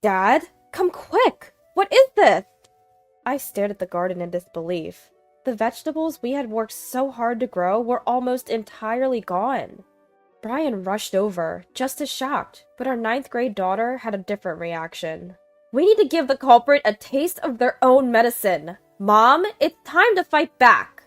Dad, come quick! What is this? I stared at the garden in disbelief. The vegetables we had worked so hard to grow were almost entirely gone. Brian rushed over, just as shocked, but our ninth grade daughter had a different reaction. We need to give the culprit a taste of their own medicine. Mom, it's time to fight back.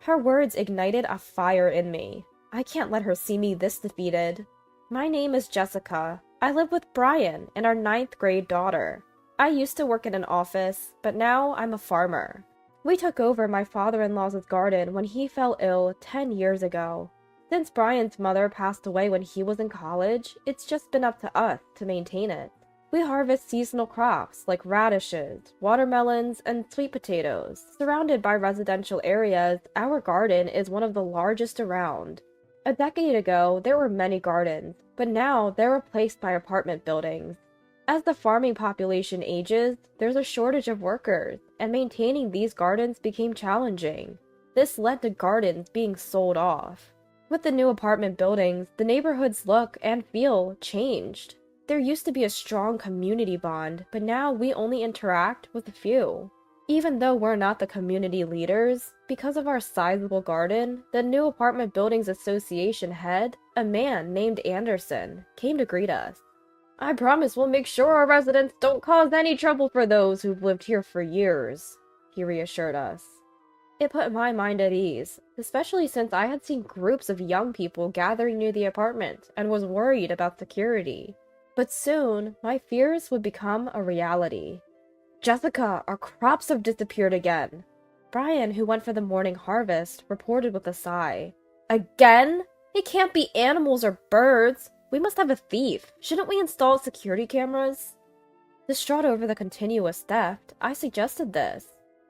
Her words ignited a fire in me. I can't let her see me this defeated. My name is Jessica. I live with Brian and our ninth grade daughter. I used to work in an office, but now I'm a farmer. We took over my father-in-law's garden when he fell ill 10 years ago. Since Brian's mother passed away when he was in college, it's just been up to us to maintain it. We harvest seasonal crops like radishes, watermelons, and sweet potatoes. Surrounded by residential areas, our garden is one of the largest around. A decade ago, there were many gardens, but now they're replaced by apartment buildings. As the farming population ages, there's a shortage of workers, and maintaining these gardens became challenging. This led to gardens being sold off. With the new apartment buildings, the neighborhood's look and feel changed. There used to be a strong community bond, but now we only interact with a few. Even though we're not the community leaders, because of our sizable garden, the new apartment buildings association head, a man named Anderson, came to greet us. I promise we'll make sure our residents don't cause any trouble for those who've lived here for years, he reassured us. It put my mind at ease, especially since I had seen groups of young people gathering near the apartment and was worried about security. But soon, my fears would become a reality. Jessica, our crops have disappeared again. Brian, who went for the morning harvest, reported with a sigh. Again? It can't be animals or birds. We must have a thief. Shouldn't we install security cameras? Distraught over the continuous theft, I suggested this.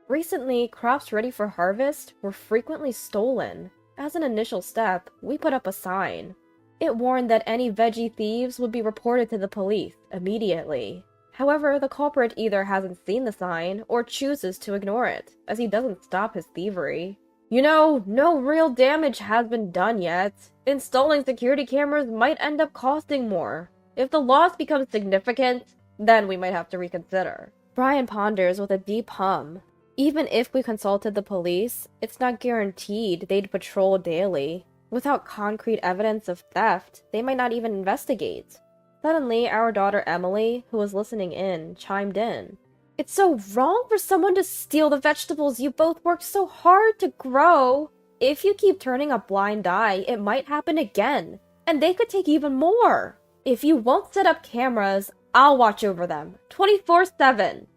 Recently, crops ready for harvest were frequently stolen. As an initial step, we put up a sign. It warned that any veggie thieves would be reported to the police immediately. However, the culprit either hasn't seen the sign or chooses to ignore it, as he doesn't stop his thievery. No real damage has been done yet. Installing security cameras might end up costing more. If the loss becomes significant, then we might have to reconsider. Brian ponders with a deep hum. Even if we consulted the police, it's not guaranteed they'd patrol daily. Without concrete evidence of theft, they might not even investigate. Suddenly, our daughter Emily, who was listening in, chimed in. It's so wrong for someone to steal the vegetables you both worked so hard to grow. If you keep turning a blind eye, it might happen again, and they could take even more. If you won't set up cameras, I'll watch over them, 24/7.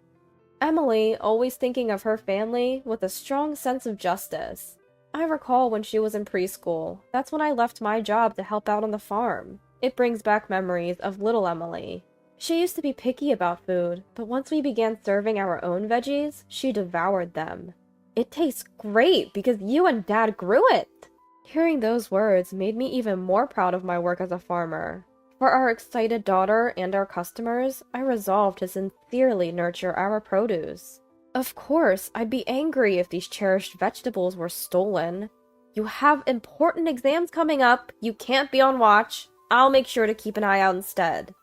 Emily, always thinking of her family with a strong sense of justice. I recall when she was in preschool. That's when I left my job to help out on the farm. It brings back memories of little Emily. She used to be picky about food, but once we began serving our own veggies, she devoured them. It tastes great because you and Dad grew it! Hearing those words made me even more proud of my work as a farmer. For our excited daughter and our customers, I resolved to sincerely nurture our produce. Of course, I'd be angry if these cherished vegetables were stolen. You have important exams coming up. You can't be on watch. I'll make sure to keep an eye out instead.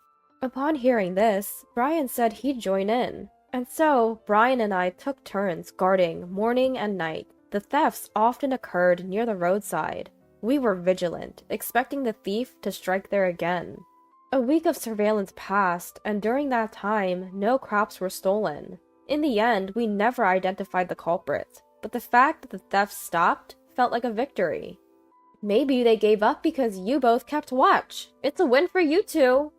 Upon hearing this, Brian said he'd join in. And so, Brian and I took turns guarding morning and night. The thefts often occurred near the roadside. We were vigilant, expecting the thief to strike there again. A week of surveillance passed, and during that time, no crops were stolen. In the end, we never identified the culprits, but the fact that the theft stopped felt like a victory. Maybe they gave up because you both kept watch. It's a win for you two.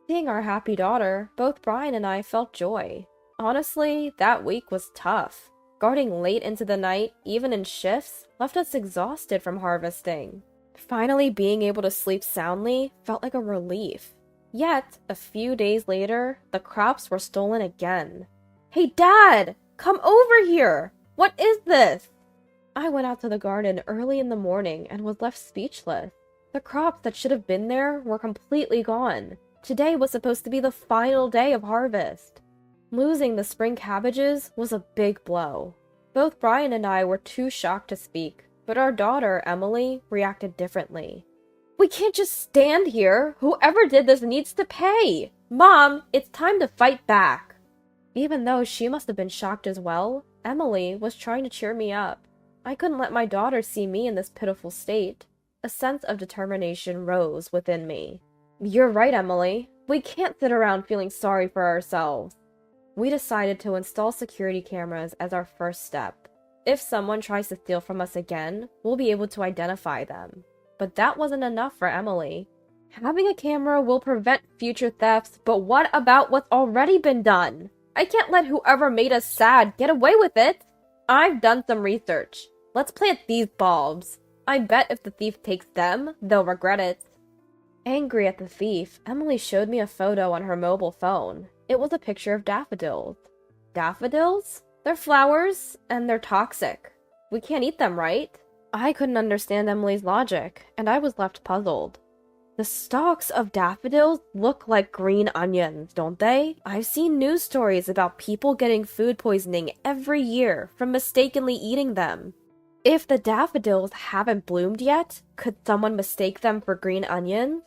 Seeing our happy daughter, both Brian and I felt joy. Honestly, that week was tough. Guarding late into the night, even in shifts, left us exhausted from harvesting. Finally being able to sleep soundly felt like a relief. Yet, a few days later, the crops were stolen again. Hey, Dad! Come over here! What is this? I went out to the garden early in the morning and was left speechless. The crops that should have been there were completely gone. Today was supposed to be the final day of harvest. Losing the spring cabbages was a big blow. Both Brian and I were too shocked to speak, but our daughter, Emily, reacted differently. We can't just stand here. Whoever did this needs to pay. Mom, it's time to fight back. Even though she must have been shocked as well, Emily was trying to cheer me up. I couldn't let my daughter see me in this pitiful state. A sense of determination rose within me. You're right, Emily. We can't sit around feeling sorry for ourselves. We decided to install security cameras as our first step. If someone tries to steal from us again, we'll be able to identify them. But that wasn't enough for Emily. Having a camera will prevent future thefts, but what about what's already been done? I can't let whoever made us sad get away with it. I've done some research. Let's plant these bulbs. I bet if the thief takes them, they'll regret it. Angry at the thief, Emily showed me a photo on her mobile phone. It was a picture of daffodils. Daffodils? They're flowers, and they're toxic. We can't eat them, right? I couldn't understand Emily's logic, and I was left puzzled. The stalks of daffodils look like green onions, don't they? I've seen news stories about people getting food poisoning every year from mistakenly eating them. If the daffodils haven't bloomed yet, could someone mistake them for green onions?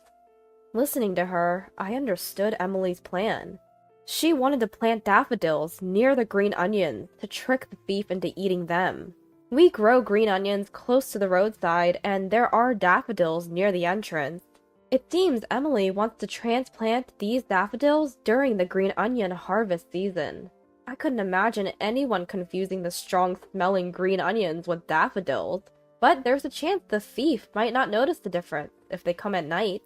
Listening to her, I understood Emily's plan. She wanted to plant daffodils near the green onions to trick the thief into eating them. We grow green onions close to the roadside, and there are daffodils near the entrance. It seems Emily wants to transplant these daffodils during the green onion harvest season. I couldn't imagine anyone confusing the strong-smelling green onions with daffodils, but there's a chance the thief might not notice the difference if they come at night.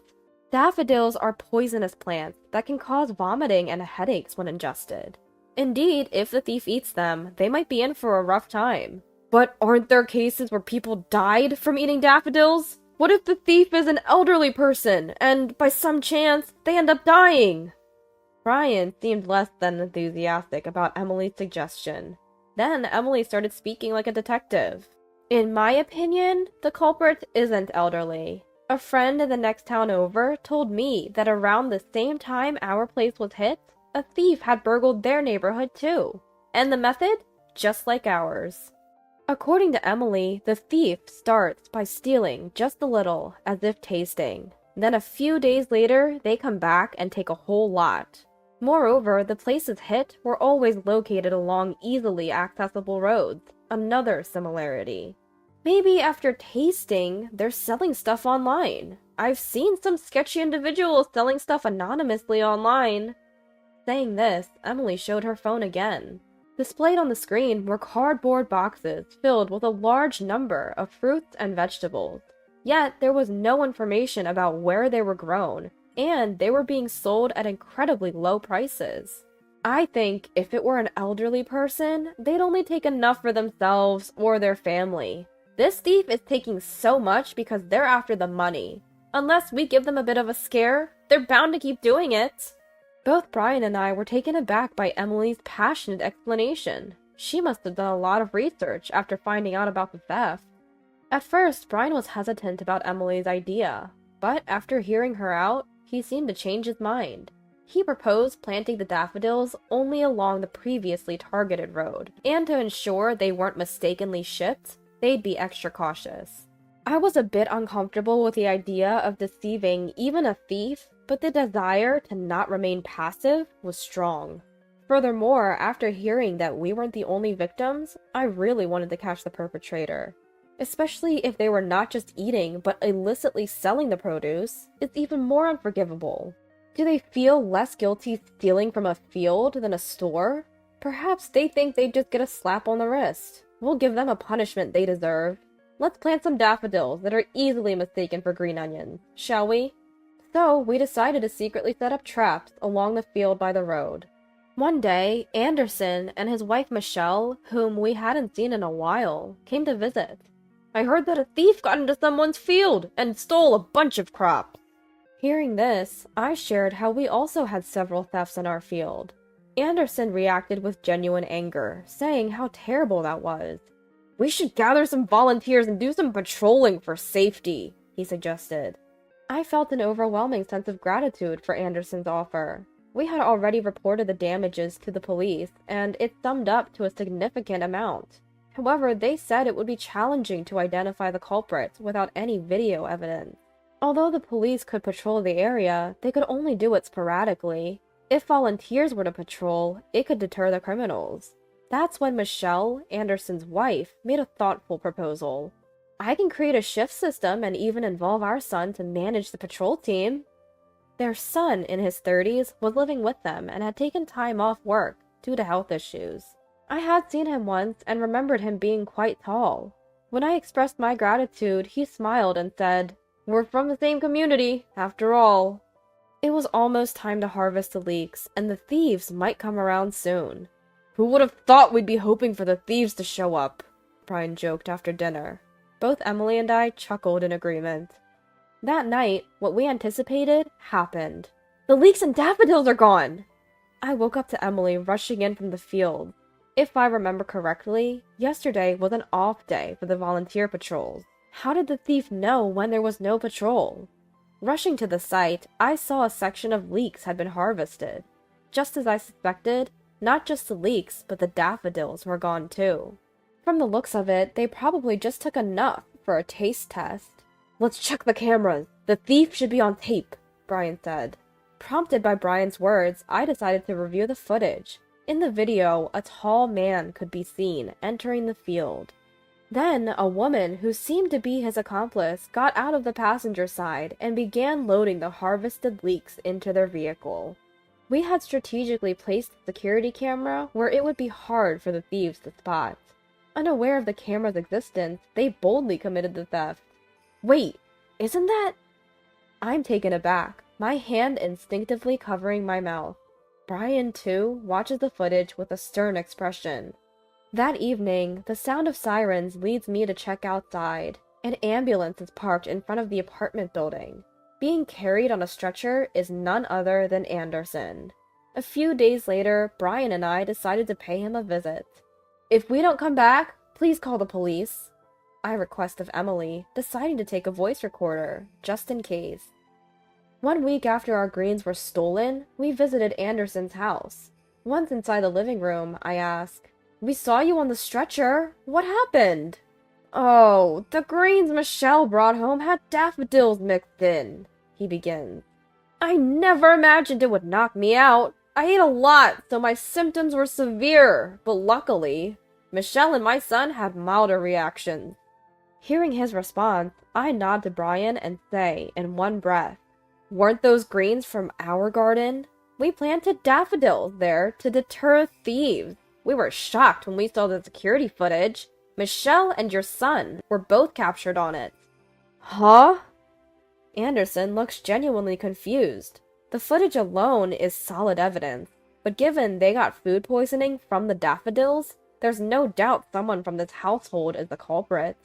Daffodils are poisonous plants that can cause vomiting and headaches when ingested. Indeed, if the thief eats them, they might be in for a rough time. But aren't there cases where people died from eating daffodils? What if the thief is an elderly person, and by some chance, they end up dying? Brian seemed less than enthusiastic about Emily's suggestion. Then Emily started speaking like a detective. In my opinion, the culprit isn't elderly. A friend in the next town over told me that around the same time our place was hit, a thief had burgled their neighborhood too. And the method? Just like ours. According to Emily, the thief starts by stealing just a little, as if tasting. Then a few days later, they come back and take a whole lot. Moreover, the places hit were always located along easily accessible roads, another similarity. Maybe after tasting, they're selling stuff online. I've seen some sketchy individuals selling stuff anonymously online. Saying this, Emily showed her phone again. Displayed on the screen were cardboard boxes filled with a large number of fruits and vegetables. Yet there was no information about where they were grown, and they were being sold at incredibly low prices. I think if it were an elderly person, they'd only take enough for themselves or their family. This thief is taking so much because they're after the money. Unless we give them a bit of a scare, they're bound to keep doing it. Both Brian and I were taken aback by Emily's passionate explanation. She must have done a lot of research after finding out about the theft. At first, Brian was hesitant about Emily's idea, but after hearing her out, he seemed to change his mind. He proposed planting the daffodils only along the previously targeted road, and to ensure they weren't mistakenly shipped, they'd be extra cautious. I was a bit uncomfortable with the idea of deceiving even a thief, but the desire to not remain passive was strong. Furthermore, after hearing that we weren't the only victims, I really wanted to catch the perpetrator. Especially if they were not just eating, but illicitly selling the produce, it's even more unforgivable. Do they feel less guilty stealing from a field than a store? Perhaps they think they'd just get a slap on the wrist. We'll give them a punishment they deserve. Let's plant some daffodils that are easily mistaken for green onions, shall we? So, we decided to secretly set up traps along the field by the road. One day, Anderson and his wife Michelle, whom we hadn't seen in a while, came to visit. I heard that a thief got into someone's field and stole a bunch of crops. Hearing this, I shared how we also had several thefts in our field. Anderson reacted with genuine anger, saying how terrible that was. We should gather some volunteers and do some patrolling for safety, he suggested. I felt an overwhelming sense of gratitude for Anderson's offer. We had already reported the damages to the police, and it summed up to a significant amount. However, they said it would be challenging to identify the culprits without any video evidence. Although the police could patrol the area, they could only do it sporadically. If volunteers were to patrol, it could deter the criminals. That's when Michelle, Anderson's wife, made a thoughtful proposal. I can create a shift system and even involve our son to manage the patrol team. Their son, in his 30s, was living with them and had taken time off work due to health issues. I had seen him once and remembered him being quite tall. When I expressed my gratitude, he smiled and said, "We're from the same community, after all." It was almost time to harvest the leeks, and the thieves might come around soon. "Who would have thought we'd be hoping for the thieves to show up?" Brian joked after dinner. Both Emily and I chuckled in agreement. That night, what we anticipated happened. "The leeks and daffodils are gone!" I woke up to Emily rushing in from the field. If I remember correctly, yesterday was an off day for the volunteer patrols. How did the thief know when there was no patrol? Rushing to the site, I saw a section of leeks had been harvested. Just as I suspected, not just the leeks, but the daffodils were gone too. From the looks of it, they probably just took enough for a taste test. "Let's check the cameras. The thief should be on tape," Brian said. Prompted by Brian's words, I decided to review the footage. In the video, a tall man could be seen entering the field. Then, a woman who seemed to be his accomplice got out of the passenger side and began loading the harvested leeks into their vehicle. We had strategically placed the security camera where it would be hard for the thieves to spot. Unaware of the camera's existence, they boldly committed the theft. "Wait, isn't that—" I'm taken aback, my hand instinctively covering my mouth. Brian, too, watches the footage with a stern expression. That evening, the sound of sirens leads me to check outside. An ambulance is parked in front of the apartment building. Being carried on a stretcher is none other than Anderson. A few days later, Brian and I decided to pay him a visit. "If we don't come back, please call the police," I request of Emily, deciding to take a voice recorder, just in case. 1 week after our greens were stolen, we visited Anderson's house. Once inside the living room, I asked, "We saw you on the stretcher. What happened?" "Oh, the greens Michelle brought home had daffodils mixed in," he begins. "I never imagined it would knock me out. I ate a lot, so my symptoms were severe, but luckily, Michelle and my son had milder reactions." Hearing his response, I nod to Brian and say, in one breath, "Weren't those greens from our garden? We planted daffodils there to deter thieves. We were shocked when we saw the security footage. Michelle and your son were both captured on it." "Huh?" Anderson looks genuinely confused. The footage alone is solid evidence, but given they got food poisoning from the daffodils, there's no doubt someone from this household is the culprit.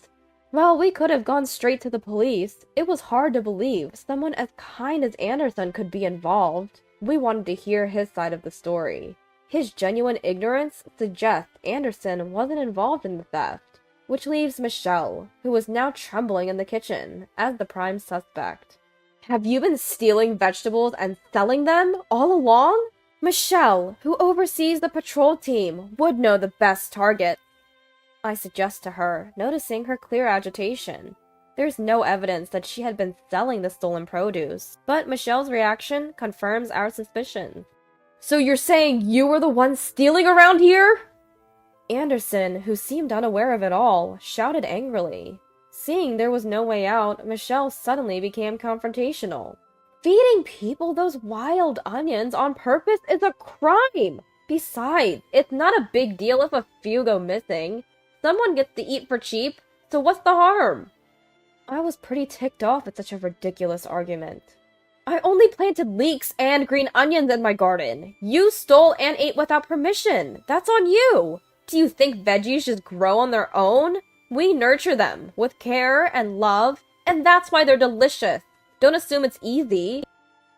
While we could have gone straight to the police, it was hard to believe someone as kind as Anderson could be involved. We wanted to hear his side of the story. His genuine ignorance suggests Anderson wasn't involved in the theft, which leaves Michelle, who was now trembling in the kitchen, as the prime suspect. "Have you been stealing vegetables and selling them all along?" "Michelle, who oversees the patrol team, would know the best target," I suggest to her, noticing her clear agitation. There's no evidence that she had been selling the stolen produce, but Michelle's reaction confirms our suspicions. "So you're saying you were the one stealing around here?" Anderson, who seemed unaware of it all, shouted angrily. Seeing there was no way out, Michelle suddenly became confrontational. "Feeding people those wild onions on purpose is a crime! Besides, it's not a big deal if a few go missing. Someone gets to eat for cheap, so what's the harm?" I was pretty ticked off at such a ridiculous argument. "I only planted leeks and green onions in my garden. You stole and ate without permission. That's on you. Do you think veggies just grow on their own? We nurture them with care and love, and that's why they're delicious. Don't assume it's easy."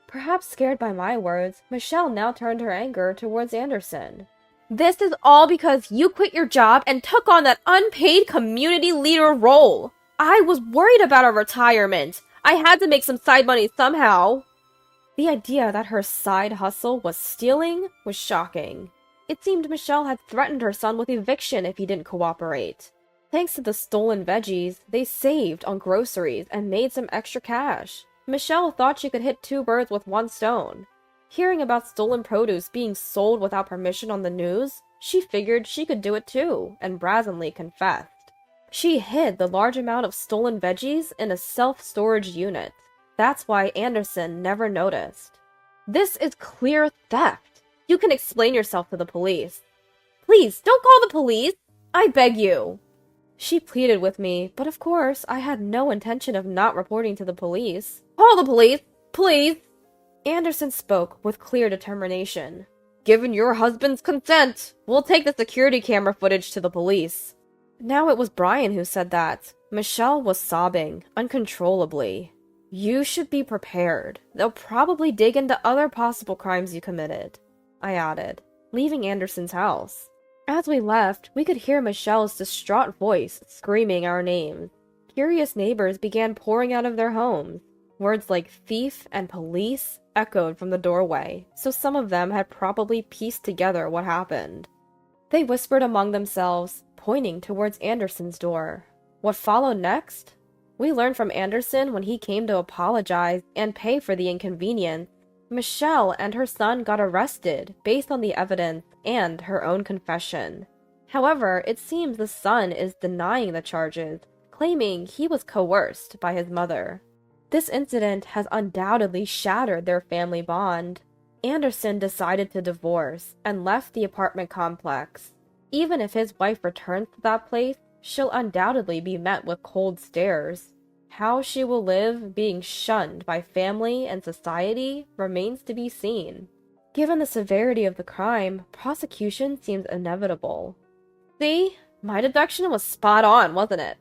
Perhaps scared by my words, Michelle now turned her anger towards Anderson. "This is all because you quit your job and took on that unpaid community leader role. I was worried about our retirement. I had to make some side money somehow." The idea that her side hustle was stealing was shocking. It seemed Michelle had threatened her son with eviction if he didn't cooperate. Thanks to the stolen veggies, they saved on groceries and made some extra cash. Michelle thought she could hit 2 birds with 1 stone. Hearing about stolen produce being sold without permission on the news, she figured she could do it too, and brazenly confessed. She hid the large amount of stolen veggies in a self-storage unit. That's why Anderson never noticed. This is clear theft. You can explain yourself to the police. Please, don't call the police! I beg you! She pleaded with me, but of course, I had no intention of not reporting to the police. Call the police! Please! Anderson spoke with clear determination. Given your husband's consent, we'll take the security camera footage to the police. Now it was Brian who said that. Michelle was sobbing, uncontrollably. You should be prepared. They'll probably dig into other possible crimes you committed, I added, leaving Anderson's house. As we left, we could hear Michelle's distraught voice screaming our names. Curious neighbors began pouring out of their homes. Words like thief and police echoed from the doorway, so some of them had probably pieced together what happened. They whispered among themselves, pointing towards Anderson's door. What followed next? We learned from Anderson when he came to apologize and pay for the inconvenience. Michelle and her son got arrested based on the evidence and her own confession. However, it seems the son is denying the charges, claiming he was coerced by his mother. This incident has undoubtedly shattered their family bond. Anderson decided to divorce and left the apartment complex. Even if his wife returns to that place, she'll undoubtedly be met with cold stares. How she will live being shunned by family and society remains to be seen. Given the severity of the crime, prosecution seems inevitable. See? My deduction was spot on, wasn't it?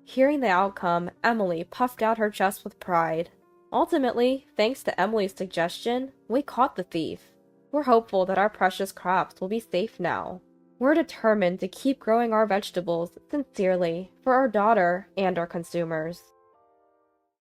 Hearing the outcome, Emily puffed out her chest with pride. Ultimately, thanks to Emily's suggestion, we caught the thief. We're hopeful that our precious crops will be safe now. We're determined to keep growing our vegetables sincerely for our daughter and our consumers.